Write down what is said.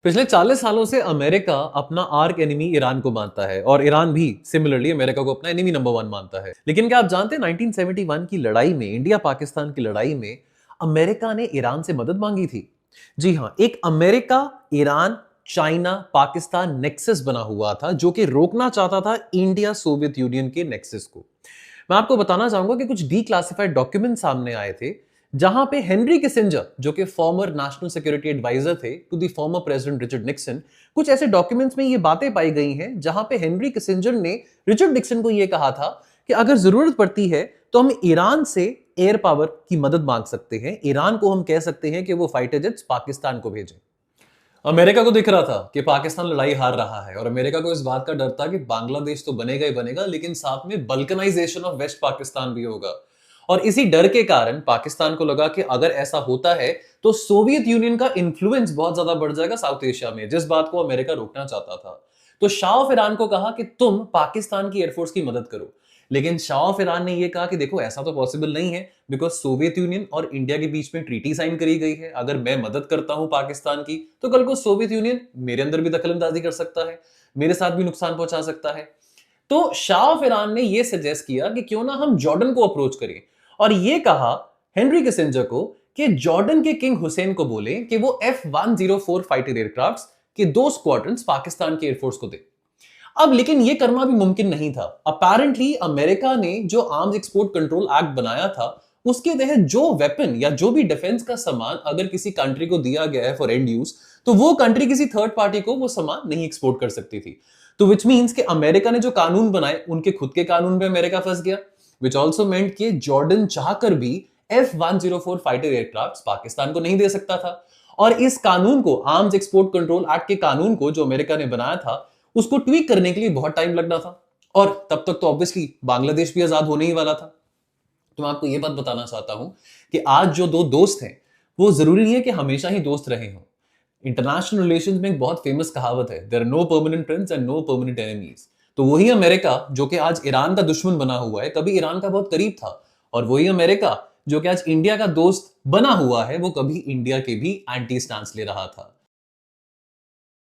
पिछले 40 सालों से अमेरिका अपना आर्क एनिमी ईरान को मानता है और ईरान भी सिमिलरली अमेरिका को अपना एनिमी नंबर 1 मानता है। लेकिन क्या आप जानते हैं 1971 की लड़ाई में, इंडिया पाकिस्तान की लड़ाई में अमेरिका ने ईरान से मदद मांगी थी। जी हां, एक America Iran China Pakistan nexus बना हुआ था जो कि रोकना चाहता था इंडिया सोवियत यूनियन के नेक्सस को। मैं आपको बताना चाहूंगा कि कुछ डीक्लासिफाइड डॉक्यूमेंट सामने आए थे जहां पे हेनरी किसिंजर, जो कि फॉर्मर नेशनल सिक्योरिटी एडवाइजर थे to the former president Richard Nixon, कुछ ऐसे डॉक्यूमेंट्स में ये बातें पाई गई हैं जहां पे हेनरी किसिंजर ने रिचर्ड निक्सन को ये कहा था कि अगर जरूरत पड़ती है तो हम ईरान से एयर पावर की मदद मांग सकते हैं, ईरान को हम कह सकते हैं कि वो फाइटर जेट्स पाकिस्तान को भेजें। अमेरिका को दिख रहा था कि पाकिस्तान लड़ाई हार रहा है और अमेरिका को इस बात का डर था कि बांग्लादेश तो बनेगा ही बनेगा, लेकिन साथ में बल्कनाइजेशन ऑफ वेस्ट पाकिस्तान भी होगा। और इसी डर के कारण पाकिस्तान को लगा कि अगर ऐसा होता है तो सोवियत यूनियन का इन्फ्लुएंस बहुत ज्यादा बढ़ जाएगा साउथ एशिया में, जिस बात को अमेरिका रोकना चाहता था। तो शाह ऑफ ईरान को कहा कि तुम पाकिस्तान की एयरफोर्स की मदद करो, लेकिन शाह ऑफ ईरान ने यह कहा कि देखो ऐसा तो पॉसिबल नहीं है, बिकॉज सोवियत यूनियन और इंडिया के बीच में ट्रीटी साइन करी गई है। अगर मैं मदद करता हूं पाकिस्तान की तो कल को सोवियत यूनियन मेरे अंदर भी दखलंदाजी कर सकता है, मेरे साथ भी नुकसान पहुंचा सकता है। तो शाह ऑफ ईरान ने यह सजेस्ट किया कि क्यों ना हम जॉर्डन को अप्रोच करें, और यह कहा हेनरी किसिंजर को कि जॉर्डन के किंग हुसैन को बोले कि वो F-104 फाइटर एयरक्राफ्ट्स के 2 स्क्वाड्रन्स पाकिस्तान की एयरफोर्स को दे। अब लेकिन यह करना भी मुमकिन नहीं था। अपेरेंटली अमेरिका ने जो आर्म्स एक्सपोर्ट कंट्रोल एक्ट बनाया था उसके तहत जो वेपन या जो भी डिफेंस का सामान अगर किसी कंट्री को दिया गया है फॉर एंड यूज, तो वो कंट्री किसी थर्ड पार्टी को वो सामान नहीं एक्सपोर्ट कर सकती थी। तो विच मींस कि अमेरिका ने जो कानून बनाए उनके खुद के कानून पे अमेरिका फंस गया, विच ऑल्सो मेंट कि जॉर्डन चाहकर भी F-104 फाइटर एयरक्राफ्ट पाकिस्तान को नहीं दे सकता था। और इस कानून को, आर्म्स एक्सपोर्ट कंट्रोल एक्ट के कानून को जो अमेरिका ने बनाया था, उसको ट्वीक करने के लिए बहुत टाइम लगना था, और तब तक तो ऑब्वियसली बांग्लादेश भी आजाद होने ही वाला था। तो मैं आपको यह बात बताना चाहता हूं कि आज जो दो दोस्त हैं वो जरूरी नहीं है कि हमेशा ही दोस्त रहे हों। इंटरनेशनल रिलेशंस में एक बहुत फेमस कहावत है, there are no permanent friends and no permanent enemies. तो वही अमेरिका जो कि आज ईरान का दुश्मन बना हुआ है कभी ईरान का बहुत करीब था, और वही अमेरिका जो कि आज इंडिया का दोस्त बना हुआ है वो कभी इंडिया के भी एंटी स्टैंस ले रहा था।